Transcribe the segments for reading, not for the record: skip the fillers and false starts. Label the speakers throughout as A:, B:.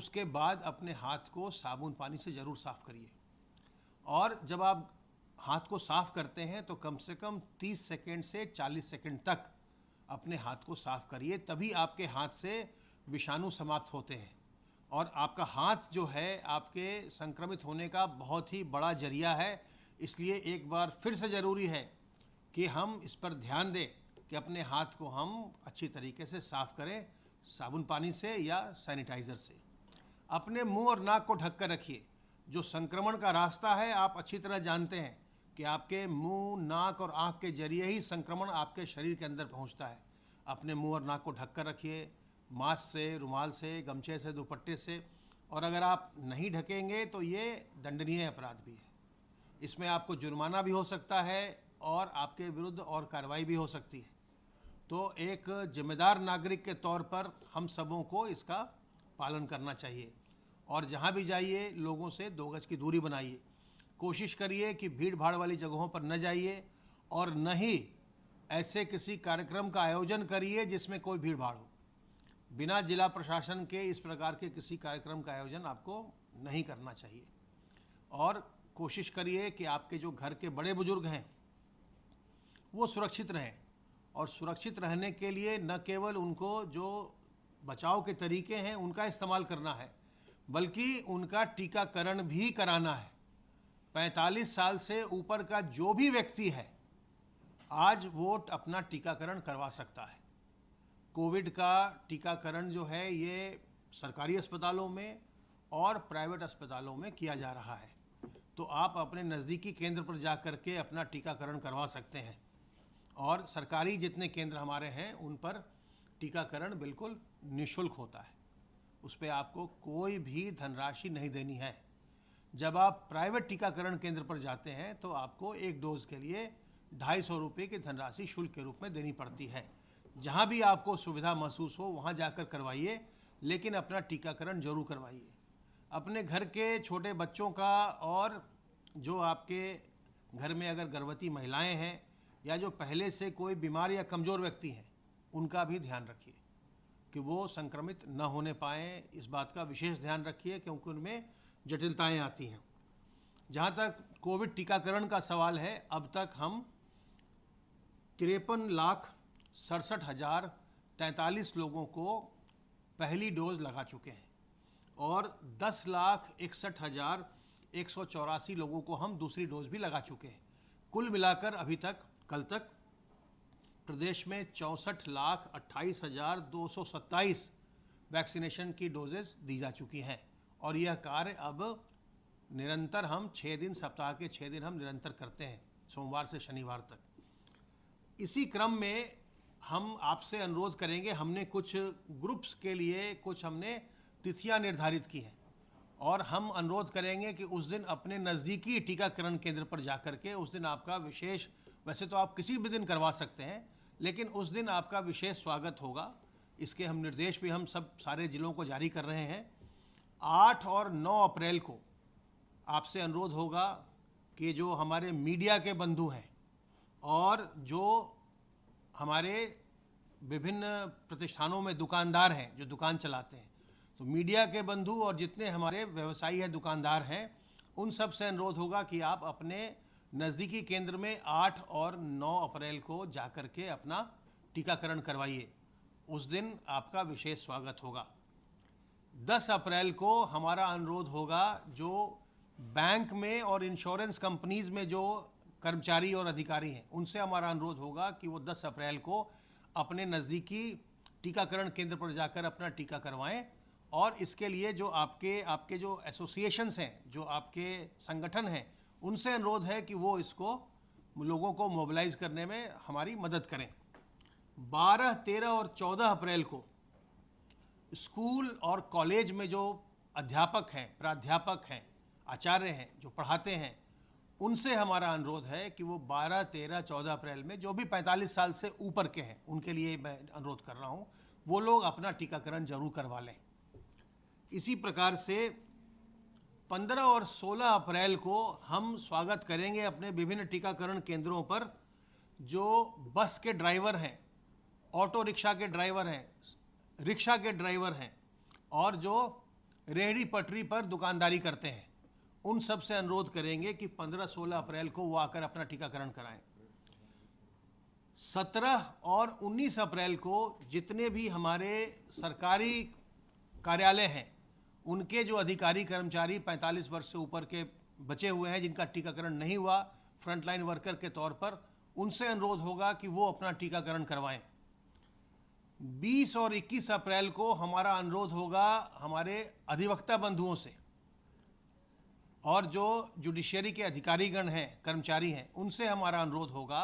A: उसके बाद अपने हाथ को साबुन पानी से ज़रूर साफ़ करिए। और जब आप हाथ को साफ़ करते हैं तो कम से कम 30 सेकेंड से 40 सेकेंड तक अपने हाथ को साफ़ करिए, तभी आपके हाथ से विषाणु समाप्त होते हैं। और आपका हाथ जो है आपके संक्रमित होने का बहुत ही बड़ा जरिया है। इसलिए एक बार फिर से ज़रूरी है कि हम इस पर ध्यान दें कि अपने हाथ को हम अच्छी तरीके से साफ़ करें, साबुन पानी से या सैनिटाइज़र से। अपने मुंह और नाक को ढक कर रखिए। जो संक्रमण का रास्ता है आप अच्छी तरह जानते हैं कि आपके मुंह, नाक और आँख के जरिए ही संक्रमण आपके शरीर के अंदर पहुंचता है। अपने मुंह और नाक को ढक कर रखिए, मास्क से, रुमाल से, गमछे से, दुपट्टे से। और अगर आप नहीं ढकेंगे तो ये दंडनीय अपराध भी है। इसमें आपको जुर्माना भी हो सकता है और आपके विरुद्ध और कार्रवाई भी हो सकती है। तो एक जिम्मेदार नागरिक के तौर पर हम सबों को इसका पालन करना चाहिए। और जहाँ भी जाइए लोगों से 2 गज की दूरी बनाइए। कोशिश करिए कि भीड़ भाड़ वाली जगहों पर न जाइए और न ही ऐसे किसी कार्यक्रम का आयोजन करिए जिसमें कोई भीड़ भाड़ हो। बिना जिला प्रशासन के इस प्रकार के किसी कार्यक्रम का आयोजन आपको नहीं करना चाहिए। और कोशिश करिए कि आपके जो घर के बड़े बुजुर्ग हैं वो सुरक्षित रहें। और सुरक्षित रहने के लिए न केवल उनको जो बचाव के तरीके हैं उनका इस्तेमाल करना है, बल्कि उनका टीकाकरण भी कराना है। 45 साल से ऊपर का जो भी व्यक्ति है आज वो अपना टीकाकरण करवा सकता है। कोविड का टीकाकरण जो है ये सरकारी अस्पतालों में और प्राइवेट अस्पतालों में किया जा रहा है। तो आप अपने नज़दीकी केंद्र पर जा कर के अपना टीकाकरण करवा सकते हैं। और सरकारी जितने केंद्र हमारे हैं उन पर टीकाकरण बिल्कुल निःशुल्क होता है। उस पर आपको कोई भी धनराशि नहीं देनी है। जब आप प्राइवेट टीकाकरण केंद्र पर जाते हैं तो आपको एक डोज के लिए 250 रुपये की धनराशि शुल्क के रूप में देनी पड़ती है। जहाँ भी आपको सुविधा महसूस हो वहाँ जाकर करवाइए, लेकिन अपना टीकाकरण जरूर करवाइए। अपने घर के छोटे बच्चों का और जो आपके घर में अगर गर्भवती महिलाएं हैं या जो पहले से कोई बीमार या कमज़ोर व्यक्ति हैं उनका भी ध्यान रखिए कि वो संक्रमित न होने पाएँ। इस बात का विशेष ध्यान रखिए क्योंकि उनमें जटिलताएं आती हैं। जहाँ तक कोविड टीकाकरण का सवाल है, अब तक हम 53,67,043 लोगों को पहली डोज लगा चुके हैं और 10,61,184 लोगों को हम दूसरी डोज भी लगा चुके हैं। कुल मिलाकर अभी तक कल तक प्रदेश में 64,28,227 वैक्सीनेशन की डोजेस दी जा चुकी हैं। और यह कार्य अब निरंतर हम 6 दिन, सप्ताह के 6 दिन हम निरंतर करते हैं, सोमवार से शनिवार तक। इसी क्रम में हम आपसे अनुरोध करेंगे, हमने कुछ ग्रुप्स के लिए कुछ हमने तिथियां निर्धारित की हैं और हम अनुरोध करेंगे कि उस दिन अपने नज़दीकी टीकाकरण केंद्र पर जाकर के उस दिन आपका विशेष, वैसे तो आप किसी भी दिन करवा सकते हैं, लेकिन उस दिन आपका विशेष स्वागत होगा। इसके हम निर्देश भी हम सब सारे जिलों को जारी कर रहे हैं। 8 और 9 अप्रैल को आपसे अनुरोध होगा कि जो हमारे मीडिया के बंधु हैं और जो हमारे विभिन्न प्रतिष्ठानों में दुकानदार हैं, जो दुकान चलाते हैं, तो मीडिया के बंधु और जितने हमारे व्यवसायी हैं, दुकानदार हैं, उन सब से अनुरोध होगा कि आप अपने नज़दीकी केंद्र में 8 और 9 अप्रैल को जाकर के अपना टीकाकरण करवाइए। उस दिन आपका विशेष स्वागत होगा। 10 अप्रैल को हमारा अनुरोध होगा, जो बैंक में और इंश्योरेंस कंपनीज में जो कर्मचारी और अधिकारी हैं उनसे हमारा अनुरोध होगा कि वो 10 अप्रैल को अपने नज़दीकी टीकाकरण केंद्र पर जाकर अपना टीका करवाएं। और इसके लिए जो आपके जो एसोसिएशंस हैं, जो आपके संगठन हैं, उनसे अनुरोध है कि वो इसको लोगों को मोबिलाइज करने में हमारी मदद करें। 12, 13 और 14 अप्रैल को स्कूल और कॉलेज में जो अध्यापक हैं, प्राध्यापक हैं, आचार्य हैं, जो पढ़ाते हैं, उनसे हमारा अनुरोध है कि वो 12, 13, 14 अप्रैल में जो भी 45 साल से ऊपर के हैं उनके लिए मैं अनुरोध कर रहा हूँ, वो लोग अपना टीकाकरण जरूर करवा लें। इसी प्रकार से 15 और 16 अप्रैल को हम स्वागत करेंगे अपने विभिन्न टीकाकरण केंद्रों पर जो बस के ड्राइवर हैं, ऑटो रिक्शा के ड्राइवर हैं, रिक्शा के ड्राइवर हैं और जो रेहड़ी पटरी पर दुकानदारी करते हैं, उन सब से अनुरोध करेंगे कि 15-16 अप्रैल को वो आकर अपना टीकाकरण कराएं। 17 और 19 अप्रैल को जितने भी हमारे सरकारी कार्यालय हैं, उनके जो अधिकारी कर्मचारी 45 वर्ष से ऊपर के बचे हुए हैं, जिनका टीकाकरण नहीं हुआ फ्रंटलाइन वर्कर के तौर पर, उनसे अनुरोध होगा कि वो अपना टीकाकरण करवाएं। 20 और 21 अप्रैल को हमारा अनुरोध होगा हमारे अधिवक्ता बंधुओं से, और जो जुडिशरी के अधिकारीगण हैं, कर्मचारी हैं, उनसे हमारा अनुरोध होगा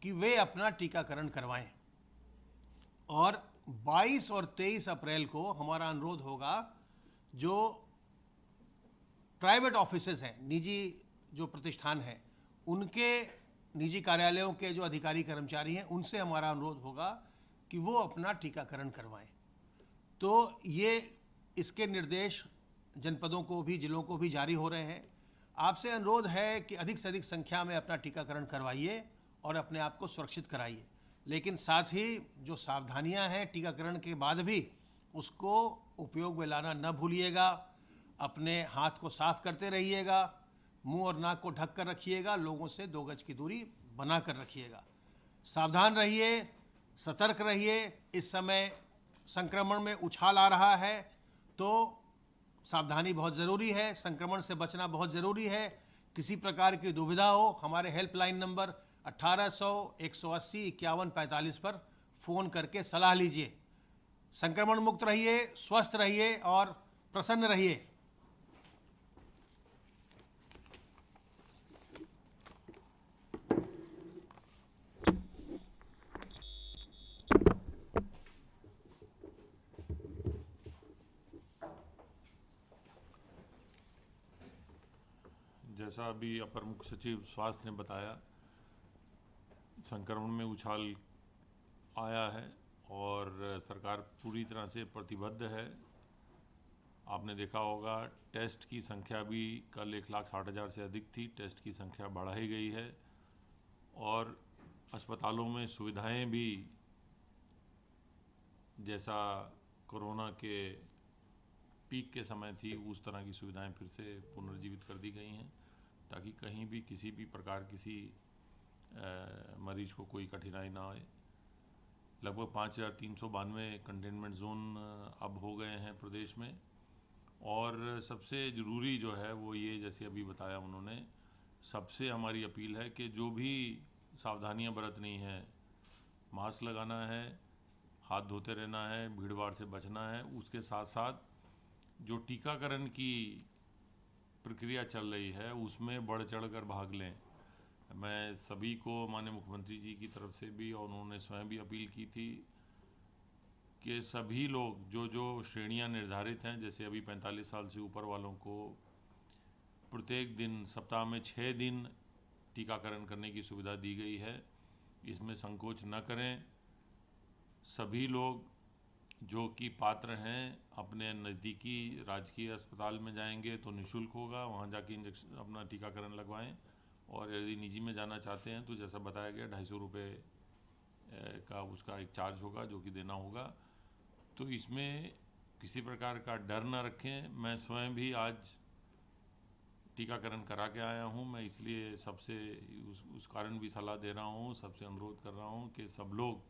A: कि वे अपना टीकाकरण करवाएं। और 22 और 23 अप्रैल को हमारा अनुरोध होगा जो प्राइवेट ऑफिसेज हैं, निजी जो प्रतिष्ठान हैं, उनके निजी कार्यालयों के जो अधिकारी कर्मचारी हैं, उनसे हमारा अनुरोध होगा कि वो अपना टीकाकरण करवाएं। तो ये इसके निर्देश जनपदों को भी, जिलों को भी जारी हो रहे हैं। आपसे अनुरोध है कि अधिक से अधिक संख्या में अपना टीकाकरण करवाइए और अपने आप को सुरक्षित कराइए, लेकिन साथ ही जो सावधानियां हैं टीकाकरण के बाद भी, उसको उपयोग में लाना न भूलिएगा। अपने हाथ को साफ करते रहिएगा, मुंह और नाक को ढक कर रखिएगा, लोगों से 2 गज की दूरी बना कर रखिएगा। सावधान रहिए, सतर्क रहिए। इस समय संक्रमण में उछाल आ रहा है, तो सावधानी बहुत ज़रूरी है, संक्रमण से बचना बहुत ज़रूरी है। किसी प्रकार की दुविधा हो, हमारे हेल्पलाइन नंबर 1800 180 51 45 पर फ़ोन करके सलाह लीजिए। संक्रमण मुक्त रहिए, स्वस्थ रहिए और प्रसन्न रहिए।
B: जैसा अभी अपर मुख्य सचिव स्वास्थ्य ने बताया, संक्रमण में उछाल आया है और सरकार पूरी तरह से प्रतिबद्ध है। आपने देखा होगा टेस्ट की संख्या भी कल 1,60,000 से अधिक थी, टेस्ट की संख्या बढ़ाई गई है और अस्पतालों में सुविधाएं भी जैसा कोरोना के पीक के समय थी, उस तरह की सुविधाएं फिर से पुनर्जीवित कर दी गई हैं, ताकि कहीं भी किसी भी प्रकार किसी मरीज को कोई कठिनाई ना आए। लगभग 5,392 कंटेनमेंट जोन अब हो गए हैं प्रदेश में। और सबसे ज़रूरी जो है वो ये, जैसे अभी बताया उन्होंने, सबसे हमारी अपील है कि जो भी सावधानियां बरतनी हैं, मास्क लगाना है, हाथ धोते रहना है, भीड़ भाड़ से बचना है, उसके साथ साथ जो टीकाकरण की प्रक्रिया चल रही है उसमें बढ़ चढ़ कर भाग लें। मैं सभी को, माननीय मुख्यमंत्री जी की तरफ से भी और उन्होंने स्वयं भी अपील की थी कि सभी लोग जो जो श्रेणियां निर्धारित हैं, जैसे अभी 45 साल से ऊपर वालों को प्रत्येक दिन सप्ताह में 6 दिन टीकाकरण करने की सुविधा दी गई है, इसमें संकोच न करें। सभी लोग जो कि पात्र हैं अपने नज़दीकी राजकीय अस्पताल में जाएंगे तो निःशुल्क होगा, वहाँ जाके इंजेक्शन अपना टीकाकरण लगवाएं। और यदि निजी में जाना चाहते हैं तो जैसा बताया गया 250 रुपये का उसका एक चार्ज होगा जो कि देना होगा। तो इसमें किसी प्रकार का डर न रखें। मैं स्वयं भी आज टीकाकरण करा के आया हूं, मैं इसलिए सबसे उस कारण भी सलाह दे रहा हूं, सबसे अनुरोध कर रहा हूं कि सब लोग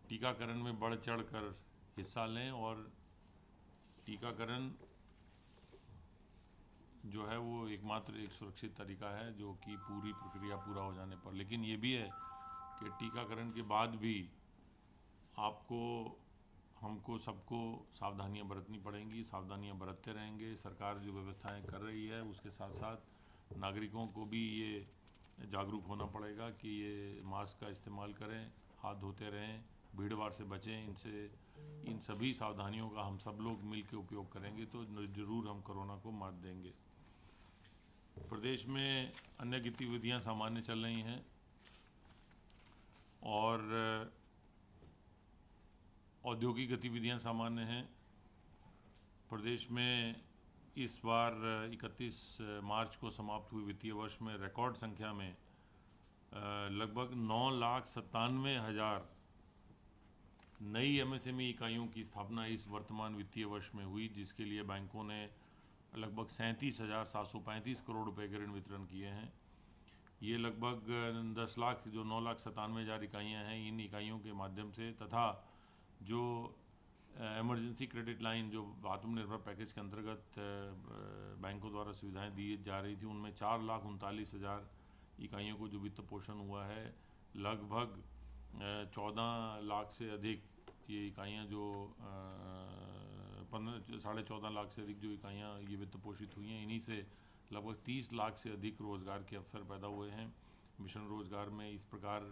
B: टीकाकरण में बढ़ चढ़ कर हिस्सा लें। और टीकाकरण जो है वो एकमात्र एक सुरक्षित तरीका है जो कि पूरी प्रक्रिया पूरा हो जाने पर। लेकिन ये भी है कि टीकाकरण के बाद भी आपको, हमको सबको सावधानियां बरतनी पड़ेंगी, सावधानियां बरतते रहेंगे। सरकार जो व्यवस्थाएं कर रही है उसके साथ साथ नागरिकों को भी ये जागरूक होना पड़ेगा कि ये मास्क का इस्तेमाल करें, हाथ धोते रहें, भीड़ भाड़ से बचें। इन सभी सावधानियों का हम सब लोग मिल के उपयोग करेंगे तो ज़रूर हम कोरोना को मात देंगे। प्रदेश में अन्य गतिविधियां सामान्य चल रही हैं और औद्योगिक गतिविधियां सामान्य हैं। प्रदेश में इस बार 31 मार्च को समाप्त हुए वित्तीय वर्ष में रिकॉर्ड संख्या में लगभग 9,97,000 नई एमएसएमई इकाइयों की स्थापना इस वर्तमान वित्तीय वर्ष में हुई, जिसके लिए बैंकों ने लगभग 37,735 करोड़ रुपए के ऋण वितरण किए हैं। ये लगभग 10 लाख जो 9,97,000 इकाइयाँ हैं, इन इकाइयों के माध्यम से तथा जो इमरजेंसी क्रेडिट लाइन जो आत्मनिर्भर पैकेज के अंतर्गत बैंकों द्वारा सुविधाएं दी जा रही थी, उनमें 4,39,000 इकाइयों को जो वित्त पोषण हुआ है। लगभग 14 लाख से अधिक ये इकाइयाँ जो 14.5 लाख से अधिक जो इकाइयाँ ये वित्त पोषित हुई हैं, इन्हीं से लगभग 30 लाख से अधिक रोज़गार के अवसर पैदा हुए हैं। मिशन रोज़गार में इस प्रकार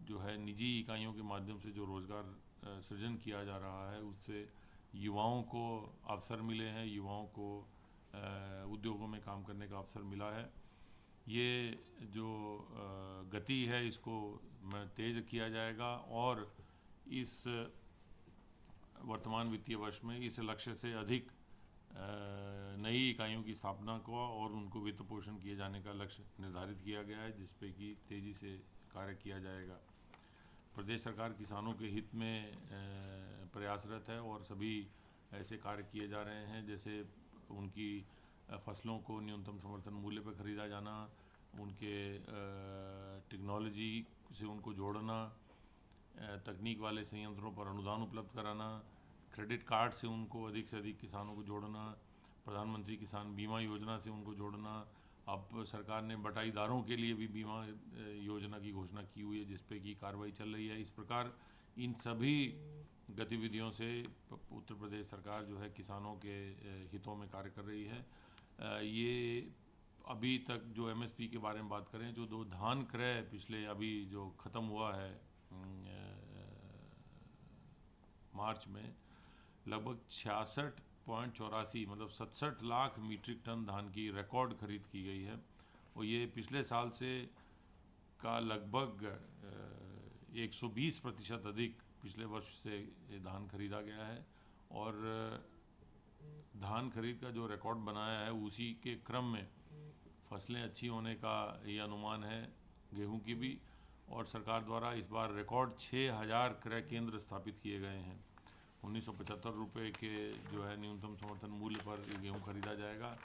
B: जो है निजी इकाइयों के माध्यम से जो रोज़गार सृजन किया जा रहा है, उससे युवाओं को अवसर मिले हैं, युवाओं को उद्योगों में काम करने का अवसर मिला है। ये जो गति है इसको तेज़ किया जाएगा और इस वर्तमान वित्तीय वर्ष में इस लक्ष्य से अधिक नई इकाइयों की स्थापना को और उनको वित्त पोषण किए जाने का लक्ष्य निर्धारित किया गया है, जिस पे कि तेज़ी से कार्य किया जाएगा। प्रदेश सरकार किसानों के हित में प्रयासरत है और सभी ऐसे कार्य किए जा रहे हैं, जैसे उनकी फसलों को न्यूनतम समर्थन मूल्य पर ख़रीदा जाना, उनके टेक्नोलॉजी से उनको जोड़ना, तकनीक वाले संयंत्रों पर अनुदान उपलब्ध कराना, क्रेडिट कार्ड से उनको अधिक से अधिक किसानों को जोड़ना, प्रधानमंत्री किसान बीमा योजना से उनको जोड़ना। अब सरकार ने बटाईदारों के लिए भी बीमा योजना की घोषणा की हुई है, जिस पे की कार्रवाई चल रही है। इस प्रकार इन सभी गतिविधियों से उत्तर प्रदेश सरकार जो है किसानों के हितों में कार्य कर रही है। ये अभी तक जो एमएसपी के बारे में बात करें, जो दो धान क्रय पिछले अभी जो ख़त्म हुआ है मार्च में, लगभग 66.84 मतलब 67 लाख मीट्रिक टन धान की रिकॉर्ड खरीद की गई है और ये पिछले साल से का लगभग 120% अधिक पिछले वर्ष से धान खरीदा गया है। और धान खरीद का जो रिकॉर्ड बनाया है, उसी के क्रम में फसलें अच्छी होने का ये अनुमान है गेहूं की भी। और सरकार द्वारा इस बार रिकॉर्ड 6,000 क्रय केंद्र स्थापित किए गए हैं। 1975 रुपये के जो है न्यूनतम समर्थन मूल्य पर गेहूं खरीदा जाएगा।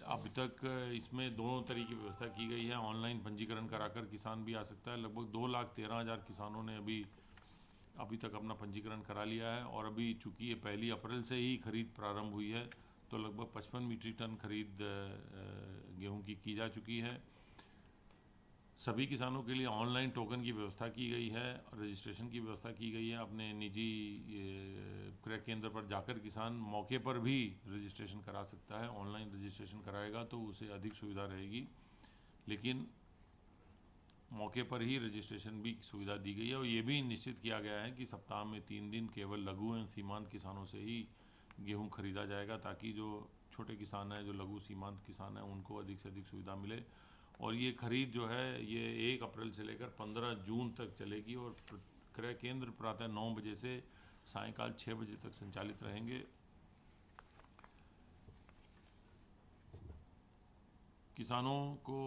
B: अभी तक इसमें दोनों तरीके की व्यवस्था की गई है। ऑनलाइन पंजीकरण कराकर किसान भी आ सकता है। लगभग 2,13,000 किसानों ने अभी तक अपना पंजीकरण करा लिया है और अभी चूँकि ये 1 अप्रैल से ही खरीद प्रारंभ हुई है, तो लगभग 55 मीट्रिक टन खरीद गेहूं की जा चुकी है। सभी किसानों के लिए ऑनलाइन टोकन की व्यवस्था की गई है और रजिस्ट्रेशन की व्यवस्था की गई है। अपने निजी क्रय केंद्र पर जाकर किसान मौके पर भी रजिस्ट्रेशन करा सकता है। ऑनलाइन रजिस्ट्रेशन कराएगा तो उसे अधिक सुविधा रहेगी, लेकिन मौके पर ही रजिस्ट्रेशन भी सुविधा दी गई है। और ये भी निश्चित किया गया है कि सप्ताह में 3 दिन केवल लघु एवं सीमांत किसानों से ही गेहूँ खरीदा जाएगा, ताकि जो छोटे किसान हैं, जो लघु सीमांत किसान हैं, उनको अधिक से अधिक सुविधा मिले। और ये खरीद जो है ये 1 अप्रैल से लेकर 15 जून तक चलेगी और क्रय केंद्र प्रातः 9 बजे से सायंकाल 6 बजे तक संचालित रहेंगे। किसानों को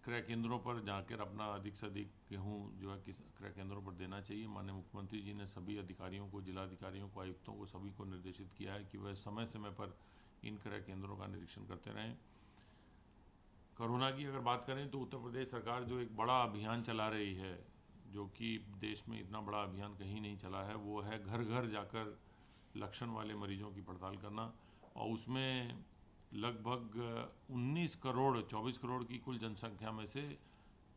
B: क्रय केंद्रों पर जाकर अपना अधिक से अधिक गेहूँ जो है क्रय केंद्रों पर देना चाहिए। माननीय मुख्यमंत्री जी ने सभी अधिकारियों को, जिलाधिकारियों को, आयुक्तों को, सभी को निर्देशित किया है कि वह समय समय पर इन क्रय केंद्रों का निरीक्षण करते रहें। कोरोना की अगर बात करें तो उत्तर प्रदेश सरकार जो एक बड़ा अभियान चला रही है, जो कि देश में इतना बड़ा अभियान कहीं नहीं चला है, वो है घर घर जाकर लक्षण वाले मरीजों की पड़ताल करना। और उसमें लगभग 19 करोड़ 24 करोड़ की कुल जनसंख्या में से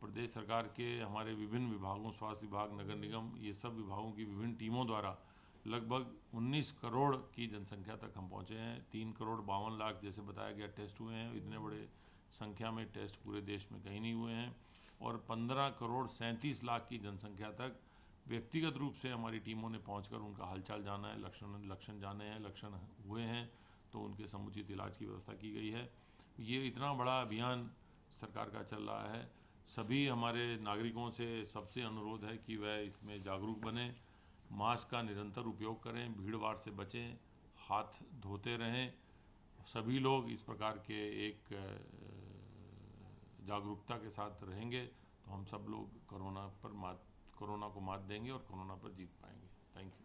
B: प्रदेश सरकार के हमारे विभिन्न विभागों, स्वास्थ्य विभाग, नगर निगम, ये सब विभागों की विभिन्न टीमों द्वारा लगभग 19 करोड़ की जनसंख्या तक हम पहुँचे हैं। 3 करोड़ 52 लाख जैसे बताया गया टेस्ट हुए हैं। इतने बड़े संख्या में टेस्ट पूरे देश में कहीं नहीं हुए हैं। और 15 करोड़ 37 लाख की जनसंख्या तक व्यक्तिगत रूप से हमारी टीमों ने पहुंचकर उनका हालचाल जाना है, लक्षण जाने हैं, लक्षण हुए हैं तो उनके समुचित इलाज की व्यवस्था की गई है। ये इतना बड़ा अभियान सरकार का चल रहा है। सभी हमारे नागरिकों से सबसे अनुरोध है कि वह इसमें जागरूक बने, मास्क का निरंतर उपयोग करें, भीड़ भाड़ से बचें, हाथ धोते रहें। सभी लोग इस प्रकार के एक जागरूकता के साथ रहेंगे तो हम सब लोग कोरोना पर मात कोरोना को मात देंगे और कोरोना पर जीत पाएंगे। Thank you.